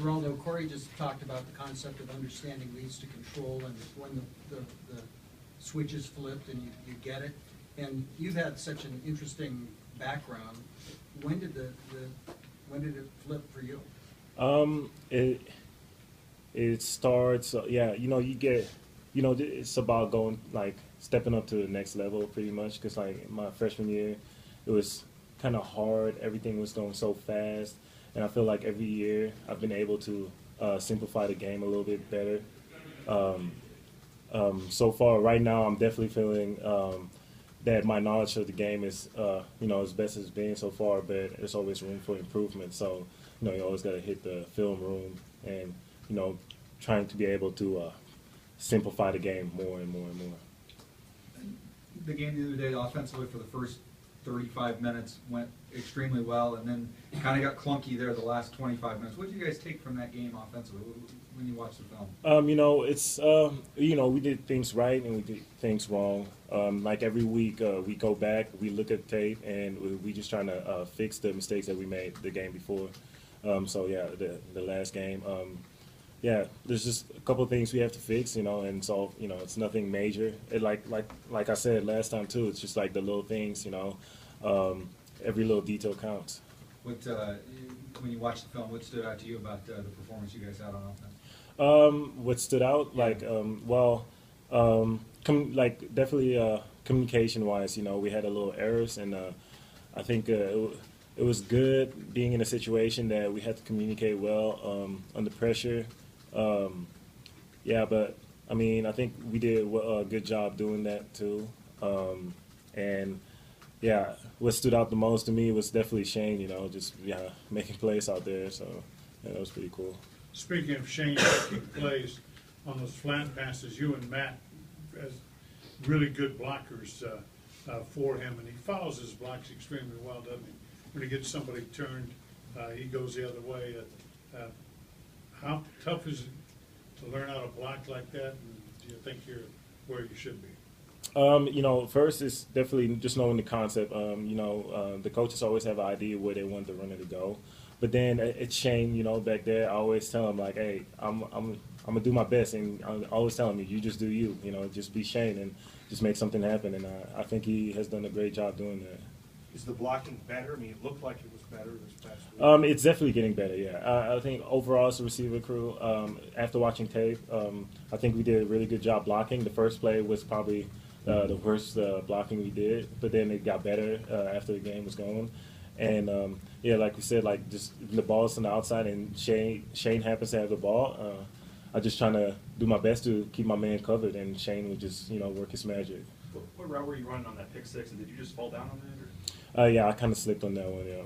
Geraldo, Corey just talked about the concept of understanding leads to control and when the switch is flipped and you get it. And you've had such an interesting background. When did when did it flip for you? It starts, yeah, you get, it's about going, like, stepping up to the next level pretty much, because, like, my freshman year, it was kind of hard. Everything was going so fast, and I feel like every year I've been able to simplify the game a little bit better. So far, right now, I'm definitely feeling that my knowledge of the game is, as best as it's been so far, but there's always room for improvement. So, you always got to hit the film room and, trying to be able to simplify the game more and more and more. The game the other day, offensively, for the first 35 minutes went extremely well, and then kind of got clunky there the last 25 minutes. What did you guys take from that game offensively when you watched the film? It's we did things right and we did things wrong. Like every week, we go back, we look at tape, and we just trying to fix the mistakes that we made the game before. So yeah, the last game. Yeah, there's just a couple of things we have to fix, and so, it's nothing major. Like I said last time too, it's just like the little things, every little detail counts. What when you watched the film, what stood out to you about the performance you guys had on offense? What stood out, definitely communication-wise, we had a little errors, and I think it was good being in a situation that we had to communicate well under pressure. But I think we did a good job doing that too. And yeah, what stood out the most to me was definitely Shane. Just making plays out there. So yeah, that was pretty cool. Speaking of Shane making plays on those flat passes, you and Matt as really good blockers for him, and he follows his blocks extremely well, doesn't he? When he gets somebody turned, he goes the other way. How tough is it to learn how to block like that, and do you think you're where you should be? First it's definitely just knowing the concept. The coaches always have an idea where they want the runner to go. But then it's Shane, back there, I always tell him, like, hey, I'm going to do my best. And I always tell him, you just do you, just be Shane and just make something happen. And I think he has done a great job doing that. Is the blocking better? It looked like it was better this past week. It's definitely getting better, yeah. I think overall as a receiver crew, after watching tape, I think we did a really good job blocking. The first play was probably the worst blocking we did, but then it got better after the game was going. And, like we said, like just the ball's on the outside and Shane happens to have the ball. I'm just trying to do my best to keep my man covered, and Shane would just, work his magic. What route were you running on that pick six, and did you just fall down on that? Or? Yeah, I kind of slipped on that one, yeah.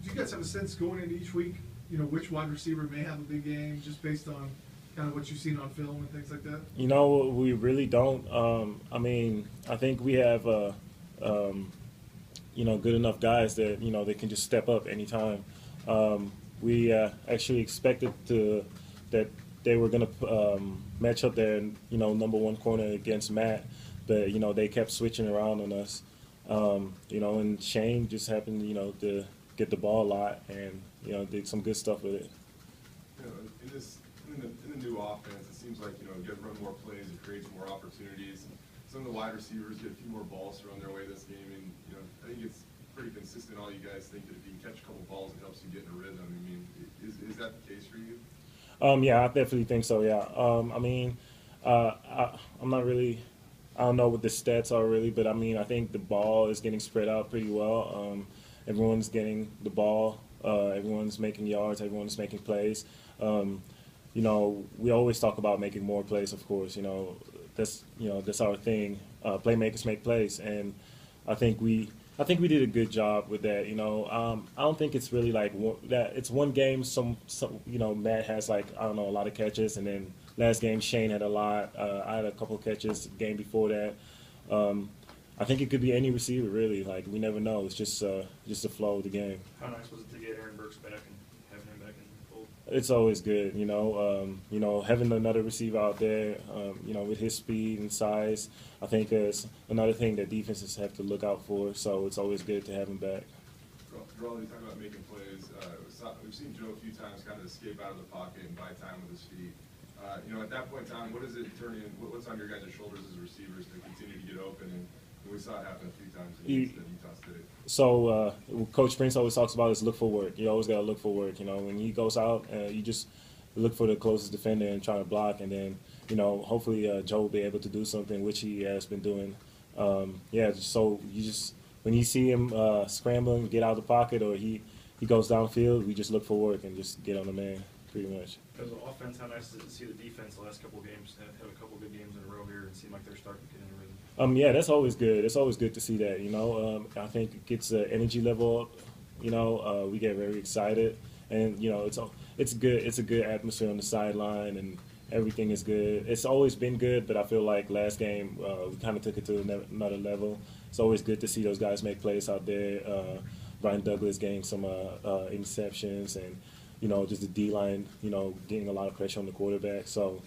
Do you guys have a sense going into each week, which wide receiver may have a big game, just based on kind of what you've seen on film and things like that? We really don't. I think we have, good enough guys that, they can just step up anytime. We actually expected that they were going to match up their, number one corner against Matt, but, they kept switching around on us. And Shane just happened, to get the ball a lot and, did some good stuff with it. In the new offense, it seems like, you get run more plays, it creates more opportunities. Some of the wide receivers get a few more balls thrown their way this game, and, I think it's pretty consistent. All you guys think that if you can catch a couple balls, it helps you get in a rhythm. Is that the case for you? Yeah, I definitely think so, yeah. I'm not really, I don't know what the stats are really, but I think the ball is getting spread out pretty well. Everyone's getting the ball. Everyone's making yards. Everyone's making plays. We always talk about making more plays, of course. That's our thing. Playmakers make plays, and I think we did a good job with that. I don't think it's really like that. It's one game. Some Matt has a lot of catches, and then last game Shane had a lot. I had a couple of catches the game before that. I think it could be any receiver really. Like, we never know. It's just the flow of the game. How nice was it to get Aaron Burks back and having him back in the fold? It's always good, having another receiver out there, with his speed and size. I think is another thing that defenses have to look out for. So it's always good to have him back. Geraldo, you talk about making plays. We've seen Joe a few times kind of escape out of the pocket and buy time with his feet. At that point in time, what does it turn in? What's on your guys' shoulders as receivers to continue to get open? And we saw it happen a few times against Utah State. So Coach Prince always talks about is look for work. You always got to look for work. When he goes out, you just look for the closest defender and try to block, and then hopefully Joe will be able to do something, which he has been doing. So when you see him scrambling, get out of the pocket, or he goes downfield, we just look for work and just get on the man, pretty much. As an offense, how nice is it to see the defense the last couple of games have a couple good games in a row here and seem like they're starting to get in a rhythm? Yeah, that's always good. It's always good to see that. I think it gets the energy level up. We get very excited, and it's good. It's a good atmosphere on the sideline, and everything is good. It's always been good, but I feel like last game we kind of took it to another level. It's always good to see those guys make plays out there. Brian Douglas getting some interceptions, and just the D-line, getting a lot of pressure on the quarterback. So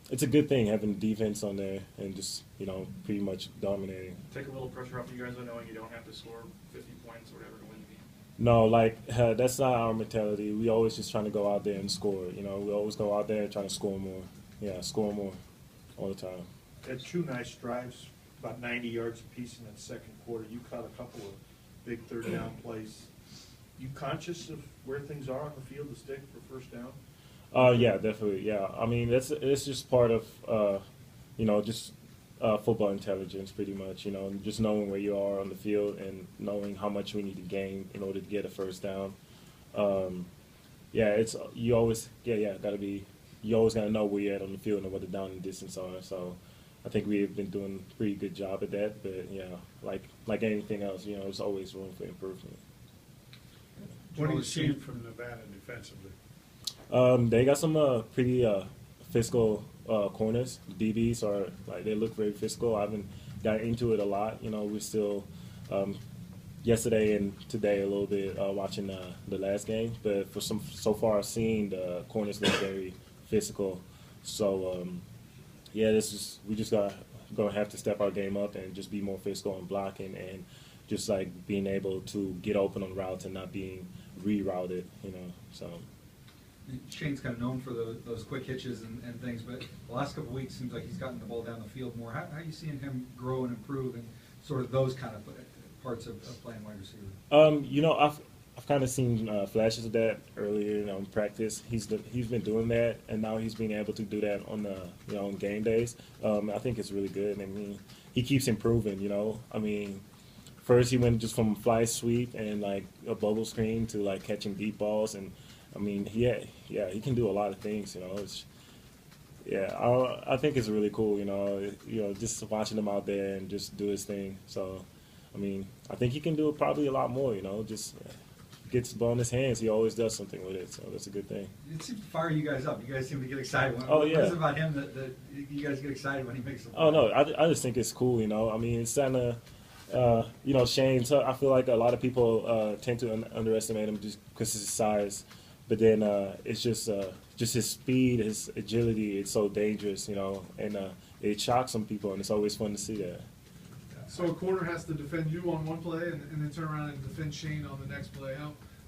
it's a good thing having the defense on there and just, pretty much dominating. Take a little pressure off you guys by knowing you don't have to score 50 points or whatever to win the game. No, that's not our mentality. We always just trying to go out there and score. We always go out there and trying to score more. Yeah, score more all the time. Had two nice drives, about 90 yards apiece in that second quarter. You caught a couple of big third down plays. You conscious of where things are on the field to stick for first down? Yeah, definitely. Yeah, I mean it's just part of football intelligence, pretty much. Just knowing where you are on the field and knowing how much we need to gain in order to get a first down. You always gotta know where you're at on the field and what the down and distance are. So I think we've been doing a pretty good job at that. But like anything else, there's always room for improvement. What are you seeing from Nevada defensively? They got some pretty physical corners. DBs are they look very physical. I haven't got into it a lot. We're still yesterday and today a little bit watching the last game. But so far I've seen the corners look very physical. So we just gonna have to step our game up and just be more physical and blocking and just being able to get open on routes and not being rerouted. So. Shane's kind of known for those quick hitches and things, but the last couple of weeks seems like he's gotten the ball down the field more. How are you seeing him grow and improve and sort of those kind of parts of playing wide receiver? I've kind of seen flashes of that earlier in practice. He's been doing that, and now he's being able to do that on the on game days. I think it's really good. I mean, he keeps improving. I mean, first he went just from fly sweep and a bubble screen to catching deep balls, and I mean, he can do a lot of things. I think it's really cool. Just watching him out there and just do his thing. So, I mean, I think he can do probably a lot more. Just gets the ball in his hands. He always does something with it. So that's a good thing. It seems to fire you guys up. You guys seem to get excited. What is it about him that you guys get excited when he makes a play? Oh no, I just think it's cool. I mean, it's kind of. Shane. So I feel like a lot of people tend to underestimate him just because of his size. But then it's just his speed, his agility. It's so dangerous, and it shocks some people, and it's always fun to see that. So a corner has to defend you on one play and then turn around and defend Shane on the next play.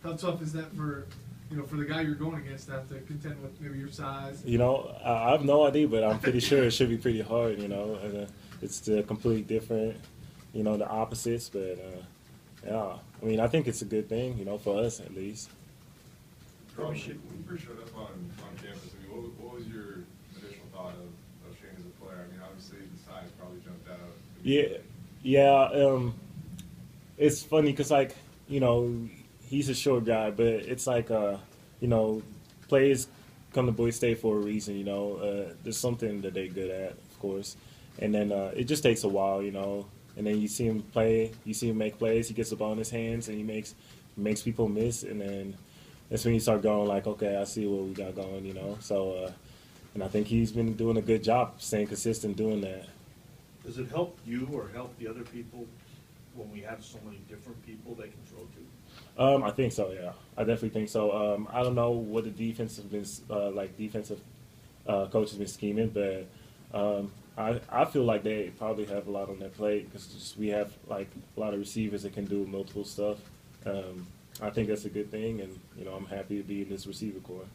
How tough is that for the guy you're going against to have to contend with maybe your size? I have no idea, but I'm pretty sure it should be pretty hard. And, it's the completely different, the opposites. But I mean, I think it's a good thing, for us at least. When you first showed up on campus, I mean, what was your initial thought of Shane as a player? I mean, obviously the size probably jumped out. It's funny because he's a short guy, but it's players come to Boise State for a reason. There's something that they're good at, of course, and then it just takes a while, and then you see him play, you see him make plays. He gets the ball in his hands and he makes people miss, and then. That's when you start going okay, I see what we got going, So, and I think he's been doing a good job staying consistent doing that. Does it help you or help the other people when we have so many different people they can throw to? I think so, yeah. I definitely think so. I don't know what the defense has been defensive coach has been scheming, but I feel like they probably have a lot on their plate because we have a lot of receivers that can do multiple stuff. I think that's a good thing, and you know, I'm happy to be in this receiver corps.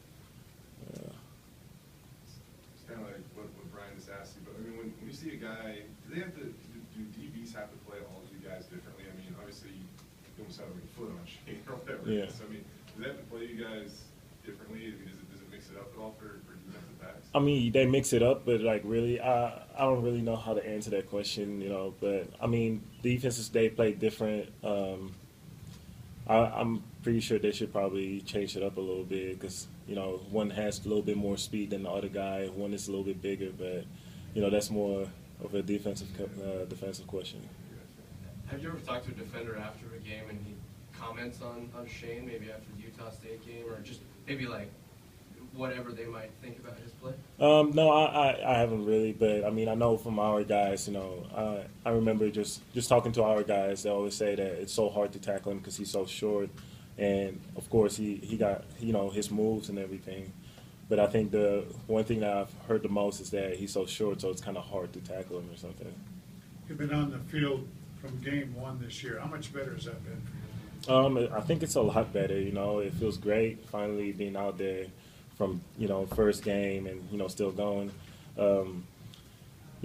It's kind of like what Brian just asked you, but I mean, when you see a guy, do DBs have to play all of you guys differently? I mean, obviously, you almost have a foot on Shane or whatever. Yeah. So, I mean, do they have to play you guys differently? I mean, does it mix it up at all for defensive backs? I mean, they mix it up, but like really, I don't really know how to answer that question, you know. But I mean, defenses, they play different. I'm pretty sure they should probably change it up a little bit because, you know, one has a little bit more speed than the other guy. One is a little bit bigger, but, you know, that's more of a defensive question. Have you ever talked to a defender after a game and he comments on Shane, maybe after the Utah State game, or just maybe like whatever they might think about his play? No, I haven't really, but I mean, I know from our guys, you know, I remember just talking to our guys, they always say that it's so hard to tackle him because he's so short, and of course he got, you know, his moves and everything, but I think the one thing that I've heard the most is that he's so short, so it's kind of hard to tackle him or something. You've been on the field from game one this year. How much better has that been for you? I think it's a lot better, you know, it feels great finally being out there from, you know, first game and, you know, still going. You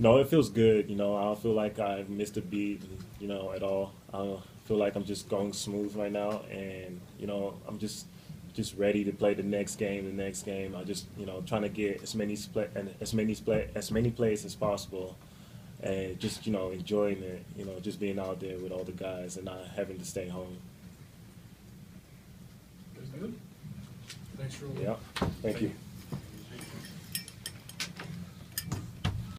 know, it feels good, you know. I don't feel like I've missed a beat, you know, at all. I feel like I'm just going smooth right now, and, you know, I'm just ready to play the next game. I just, you know, trying to get as many plays as possible, and just, you know, enjoying it, you know, just being out there with all the guys and not having to stay home. Thanks, Geraldo. Yeah, thank you.